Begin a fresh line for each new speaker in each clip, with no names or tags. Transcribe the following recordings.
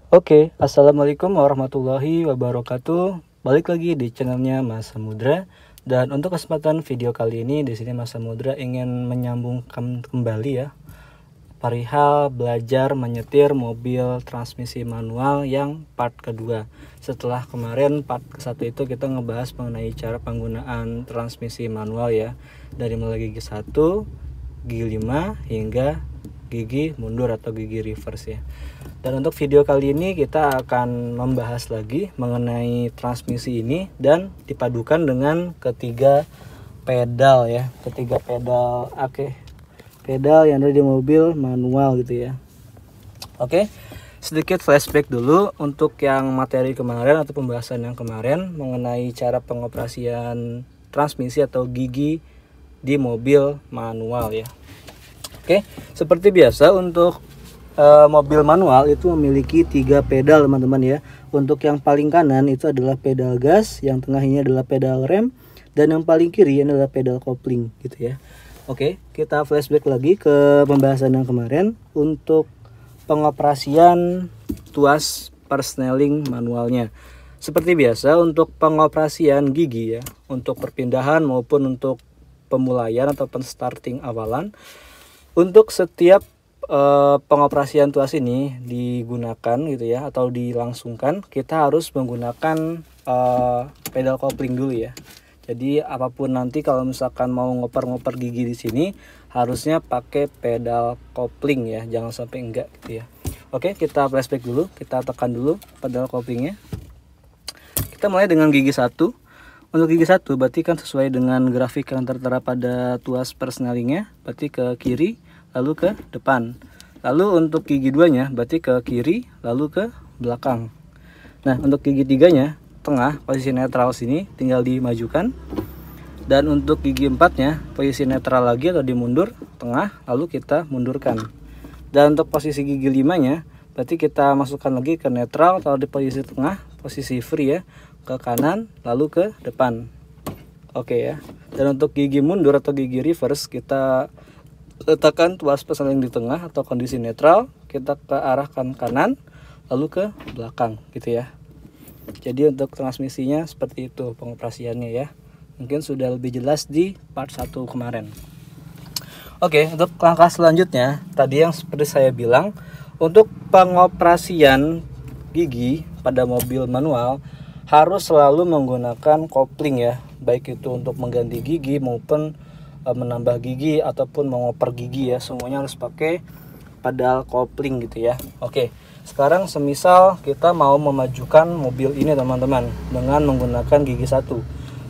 Oke, assalamualaikum warahmatullahi wabarakatuh. Balik lagi di channelnya Mas Samudra. Dan untuk kesempatan video kali ini di sini Mas Samudra ingin menyambungkan kembali ya perihal belajar menyetir mobil transmisi manual yang part kedua. Setelah kemarin part ke-1 itu kita ngebahas mengenai cara penggunaan transmisi manual ya, dari mulai gigi 1, gigi 5 hingga gigi mundur atau gigi reverse ya. Dan untuk video kali ini kita akan membahas lagi mengenai transmisi ini dan dipadukan dengan ketiga pedal ya, ketiga pedal pedal yang ada di mobil manual gitu ya. Oke, sedikit flashback dulu untuk yang materi kemarin atau pembahasan yang kemarin mengenai cara pengoperasian transmisi atau gigi di mobil manual ya. Oke, seperti biasa untuk mobil manual itu memiliki 3 pedal teman-teman ya. Untuk yang paling kanan itu adalah pedal gas, yang tengah ini adalah pedal rem, dan yang paling kiri ini adalah pedal kopling gitu ya. Oke, kita flashback lagi ke pembahasan yang kemarin untuk pengoperasian tuas persneling manualnya. Seperti biasa untuk pengoperasian gigi ya, untuk perpindahan maupun untuk pemulaian atau starting awalan, untuk setiap pengoperasian tuas ini digunakan gitu ya atau dilangsungkan, kita harus menggunakan pedal kopling dulu ya. Jadi apapun nanti kalau misalkan mau ngoper-ngoper gigi di sini harusnya pakai pedal kopling ya, jangan sampai enggak gitu ya. Oke, kita flashback dulu, kita tekan dulu pedal koplingnya. Kita mulai dengan gigi 1. Untuk gigi 1 berarti kan sesuai dengan grafik yang tertera pada tuas persnelingnya, berarti ke kiri lalu ke depan. Lalu untuk gigi 2-nya berarti ke kiri lalu ke belakang. Nah, untuk gigi 3-nya tengah, posisi netral sini tinggal dimajukan. Dan untuk gigi 4-nya posisi netral lagi atau dimundur tengah lalu kita mundurkan. Dan untuk posisi gigi 5-nya berarti kita masukkan lagi ke netral atau di posisi tengah, posisi free ya, ke kanan lalu ke depan. Oke ya. Dan untuk gigi mundur atau gigi reverse kita letakkan tuas persneling di tengah atau kondisi netral, kita ke arahkan kanan lalu ke belakang gitu ya. Jadi untuk transmisinya seperti itu pengoperasiannya ya. Mungkin sudah lebih jelas di part 1 kemarin. Oke, untuk langkah selanjutnya tadi yang seperti saya bilang, untuk pengoperasian gigi pada mobil manual harus selalu menggunakan kopling ya, baik itu untuk mengganti gigi maupun menambah gigi ataupun mengoper gigi ya, semuanya harus pakai pedal kopling gitu ya. Oke, sekarang semisal kita mau memajukan mobil ini teman-teman dengan menggunakan gigi 1,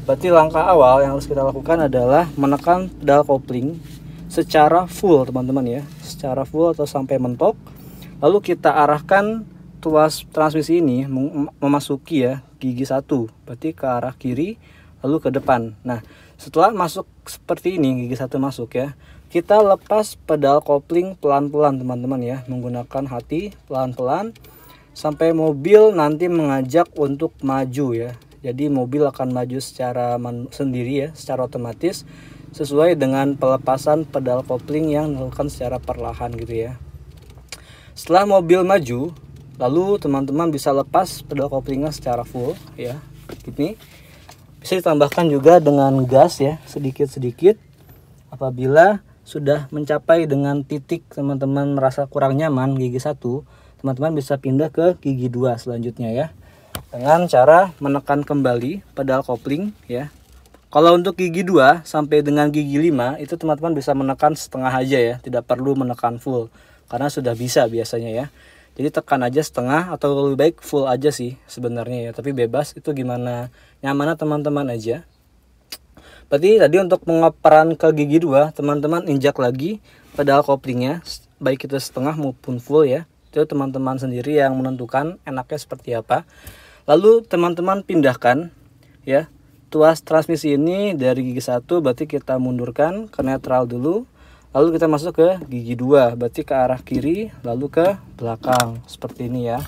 berarti langkah awal yang harus kita lakukan adalah menekan pedal kopling secara full teman-teman ya, secara full atau sampai mentok. Lalu kita arahkan tuas transmisi ini memasuki ya gigi 1, berarti ke arah kiri lalu ke depan. Nah, setelah masuk seperti ini, gigi 1 masuk ya, kita lepas pedal kopling pelan-pelan teman-teman ya, menggunakan hati pelan-pelan sampai mobil nanti mengajak untuk maju ya. Jadi mobil akan maju secara sendiri ya, secara otomatis sesuai dengan pelepasan pedal kopling yang dilakukan secara perlahan gitu ya. Setelah mobil maju, lalu teman-teman bisa lepas pedal koplingnya secara full ya. Ini bisa ditambahkan juga dengan gas ya, sedikit-sedikit. Apabila sudah mencapai dengan titik teman-teman merasa kurang nyaman gigi 1, teman-teman bisa pindah ke gigi 2 selanjutnya ya, dengan cara menekan kembali pedal kopling ya. Kalau untuk gigi 2 sampai dengan gigi 5 itu teman-teman bisa menekan setengah aja ya, tidak perlu menekan full karena sudah bisa biasanya ya. Jadi tekan aja setengah atau lebih baik full aja sih sebenarnya ya, tapi bebas, itu gimana nyamannya teman-teman aja. Berarti tadi untuk pengoperan ke gigi 2 teman-teman injak lagi pedal koplingnya, baik itu setengah maupun full ya. Itu teman-teman sendiri yang menentukan enaknya seperti apa. Lalu teman-teman pindahkan ya tuas transmisi ini dari gigi 1, berarti kita mundurkan ke netral dulu. Lalu kita masuk ke gigi 2, berarti ke arah kiri lalu ke belakang seperti ini ya.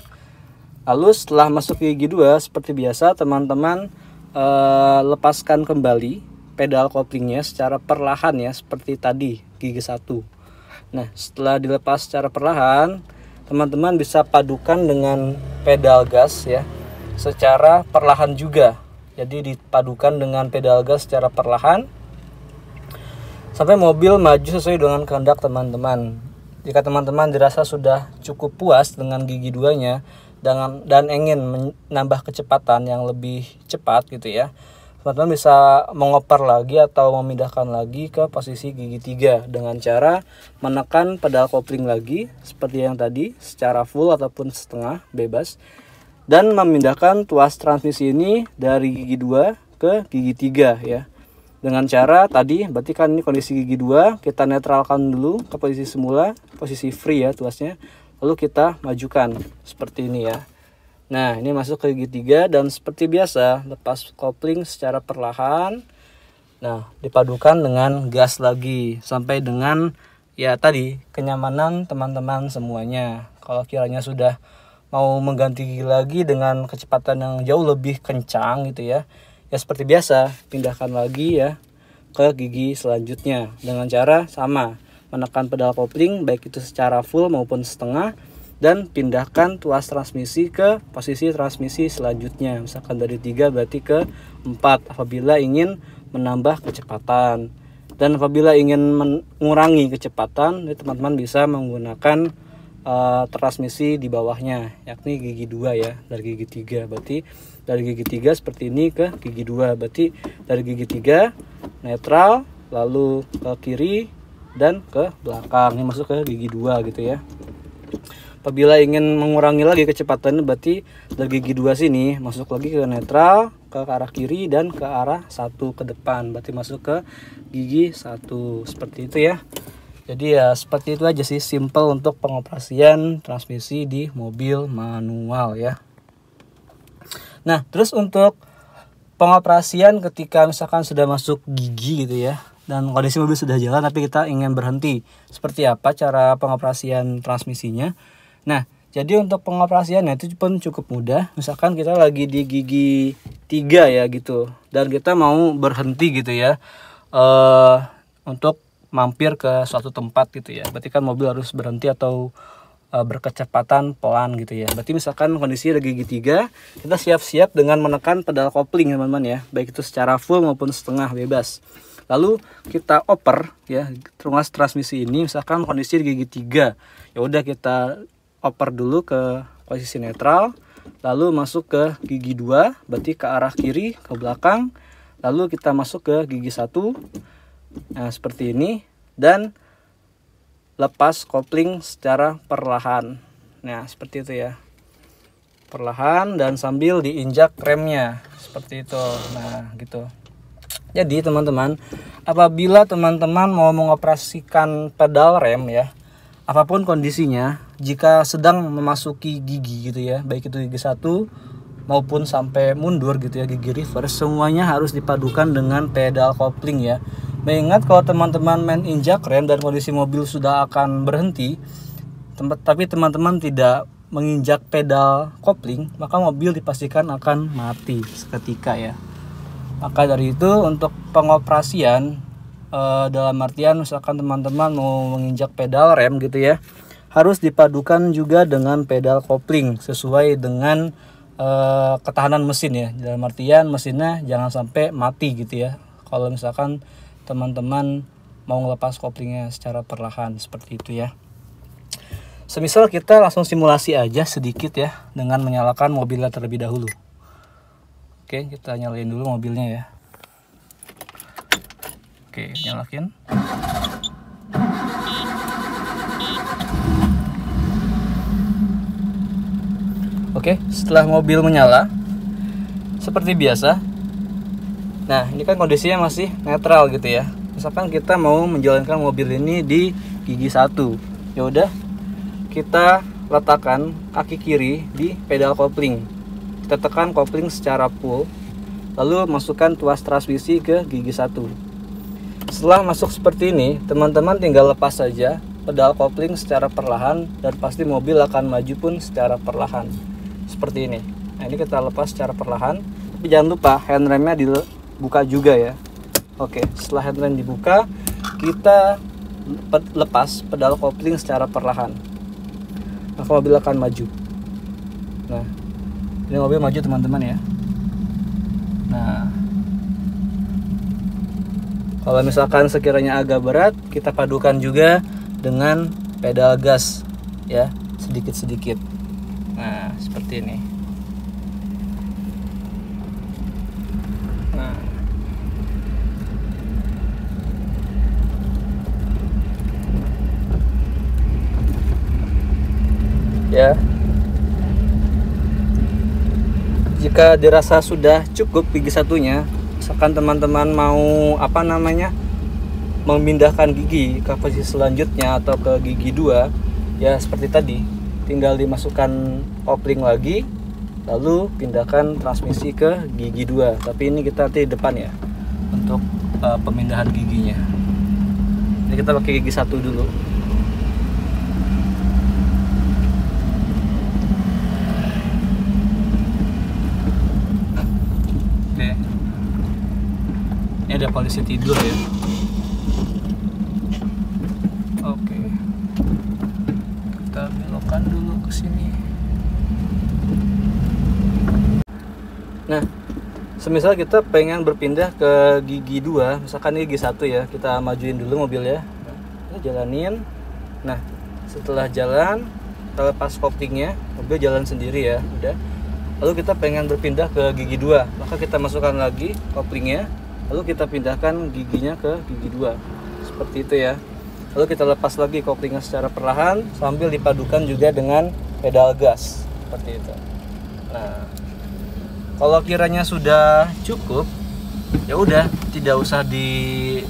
Lalu setelah masuk ke gigi 2 seperti biasa teman-teman lepaskan kembali pedal koplingnya secara perlahan ya, seperti tadi gigi 1. Nah, setelah dilepas secara perlahan, teman-teman bisa padukan dengan pedal gas ya, secara perlahan juga. Jadi dipadukan dengan pedal gas secara perlahan sampai mobil maju sesuai dengan kehendak teman-teman. Jika teman-teman dirasa sudah cukup puas dengan gigi duanya dan ingin menambah kecepatan yang lebih cepat gitu ya, teman-teman bisa mengoper lagi atau memindahkan lagi ke posisi gigi 3 dengan cara menekan pedal kopling lagi seperti yang tadi secara full ataupun setengah bebas, dan memindahkan tuas transmisi ini dari gigi 2 ke gigi 3 ya. Dengan cara tadi, berarti kan ini kondisi gigi 2, kita netralkan dulu ke posisi semula, posisi free ya tuasnya. Lalu kita majukan seperti ini ya. Nah, ini masuk ke gigi 3 dan seperti biasa lepas kopling secara perlahan. Nah, dipadukan dengan gas lagi sampai dengan ya tadi kenyamanan teman-teman semuanya. Kalau kiranya sudah mau mengganti gigi lagi dengan kecepatan yang jauh lebih kencang gitu ya, ya seperti biasa pindahkan lagi ya ke gigi selanjutnya dengan cara sama, menekan pedal kopling baik itu secara full maupun setengah, dan pindahkan tuas transmisi ke posisi transmisi selanjutnya, misalkan dari 3 berarti ke 4 apabila ingin menambah kecepatan. Dan apabila ingin mengurangi kecepatan, teman-teman bisa menggunakan transmisi di bawahnya, yakni gigi 2 ya, dari gigi 3. Berarti dari gigi 3 seperti ini ke gigi 2. Berarti dari gigi 3 netral, lalu ke kiri dan ke belakang. Ini masuk ke gigi 2 gitu ya. Apabila ingin mengurangi lagi kecepatan, berarti dari gigi 2 sini masuk lagi ke netral, ke arah kiri dan ke arah 1 ke depan. Berarti masuk ke gigi 1 seperti itu ya. Jadi ya seperti itu aja sih, simple untuk pengoperasian transmisi di mobil manual ya. Nah, terus untuk pengoperasian ketika misalkan sudah masuk gigi gitu ya, dan kondisi mobil sudah jalan tapi kita ingin berhenti, seperti apa cara pengoperasian transmisinya? Nah, jadi untuk pengoperasiannya itu pun cukup mudah. Misalkan kita lagi di gigi 3 ya gitu, dan kita mau berhenti gitu ya, untuk mampir ke suatu tempat gitu ya. Berarti kan mobil harus berhenti atau berkecepatan pelan gitu ya. Berarti misalkan kondisi lagi gigi 3, kita siap-siap dengan menekan pedal kopling teman-teman ya, baik itu secara full maupun setengah bebas. Lalu kita oper ya tuas transmisi ini, misalkan kondisi di gigi 3. Ya udah kita oper dulu ke posisi netral, lalu masuk ke gigi 2, berarti ke arah kiri ke belakang. Lalu kita masuk ke gigi 1. Nah, seperti ini, dan lepas kopling secara perlahan. Nah, seperti itu ya. Perlahan dan sambil diinjak remnya. Seperti itu. Nah, gitu. Jadi, teman-teman, apabila teman-teman mau mengoperasikan pedal rem ya, apapun kondisinya, jika sedang memasuki gigi gitu ya, baik itu gigi 1 maupun sampai mundur gitu ya, gigi reverse, semuanya harus dipadukan dengan pedal kopling ya. Mengingat kalau teman-teman main injak rem dan kondisi mobil sudah akan berhenti, tapi teman-teman tidak menginjak pedal kopling, maka mobil dipastikan akan mati seketika ya. Maka dari itu untuk pengoperasian dalam artian misalkan teman-teman mau menginjak pedal rem gitu ya, harus dipadukan juga dengan pedal kopling sesuai dengan ketahanan mesin ya. Dalam artian mesinnya jangan sampai mati gitu ya, kalau misalkan teman-teman mau ngelepas koplingnya secara perlahan seperti itu ya. Semisal kita langsung simulasi aja sedikit ya dengan menyalakan mobilnya terlebih dahulu. Oke, kita nyalain dulu mobilnya ya. Oke, nyalakin. Oke, setelah mobil menyala seperti biasa. Nah, ini kan kondisinya masih netral gitu ya. Misalkan kita mau menjalankan mobil ini di gigi 1. Ya udah, kita letakkan kaki kiri di pedal kopling. Kita tekan kopling secara full, lalu masukkan tuas transmisi ke gigi 1. Setelah masuk seperti ini, teman-teman tinggal lepas saja pedal kopling secara perlahan, dan pasti mobil akan maju pun secara perlahan. Seperti ini. Nah, ini kita lepas secara perlahan. Tapi jangan lupa handremnya dibuka juga ya. Oke, setelah handrem dibuka, kita lepas pedal kopling secara perlahan. maka mobil akan maju. Nah, ini mobil maju teman-teman ya. Nah, kalau misalkan sekiranya agak berat, kita padukan juga dengan pedal gas ya, sedikit-sedikit. Nah, seperti ini. Nah, ya. Jika dirasa sudah cukup gigi satunya, misalkan teman-teman mau memindahkan gigi ke posisi selanjutnya atau ke gigi 2, ya seperti tadi, tinggal dimasukkan kopling lagi, lalu pindahkan transmisi ke gigi 2. Tapi ini kita nanti di depan ya, untuk pemindahan giginya. Ini kita pakai gigi 1 dulu. Oke, ini ada polisi tidur ya. Oke, kita belokkan dulu ke sini. Nah, semisal kita pengen berpindah ke gigi 2, misalkan ini gigi 1 ya, kita majuin dulu mobil ya. Kita jalanin. Nah, setelah jalan, kita lepas koplingnya, mobil jalan sendiri ya, udah. Lalu kita pengen berpindah ke gigi 2, maka kita masukkan lagi koplingnya, lalu kita pindahkan giginya ke gigi 2. Seperti itu ya. Lalu kita lepas lagi koplingnya secara perlahan sambil dipadukan juga dengan pedal gas. Seperti itu. Nah, kalau kiranya sudah cukup, ya udah, tidak usah ditambahkan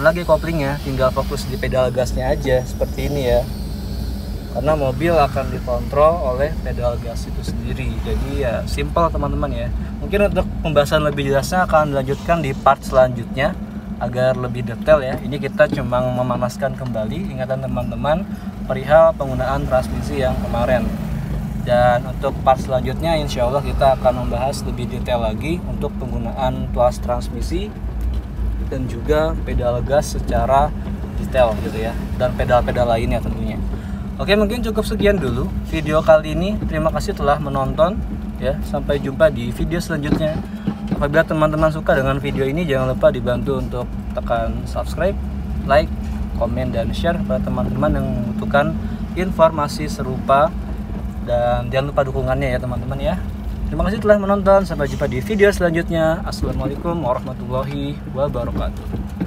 lagi koplingnya, tinggal fokus di pedal gasnya aja seperti ini ya. Karena mobil akan dikontrol oleh pedal gas itu sendiri. Jadi ya simple teman-teman ya. Mungkin untuk pembahasan lebih jelasnya akan dilanjutkan di part selanjutnya agar lebih detail ya. Ini kita cuma memanaskan kembali ingatan teman-teman perihal penggunaan transmisi yang kemarin. Dan untuk part selanjutnya insya Allah kita akan membahas lebih detail lagi untuk penggunaan tuas transmisi dan juga pedal gas secara detail gitu ya, dan pedal-pedal lainnya tentunya. Oke, mungkin cukup sekian dulu video kali ini. Terima kasih telah menonton ya. Sampai jumpa di video selanjutnya. Apabila teman-teman suka dengan video ini, jangan lupa dibantu untuk tekan subscribe, like, komen, dan share kepada teman-teman yang membutuhkan informasi serupa. Dan jangan lupa dukungannya ya teman-teman ya. Terima kasih telah menonton. Sampai jumpa di video selanjutnya. Assalamualaikum warahmatullahi wabarakatuh.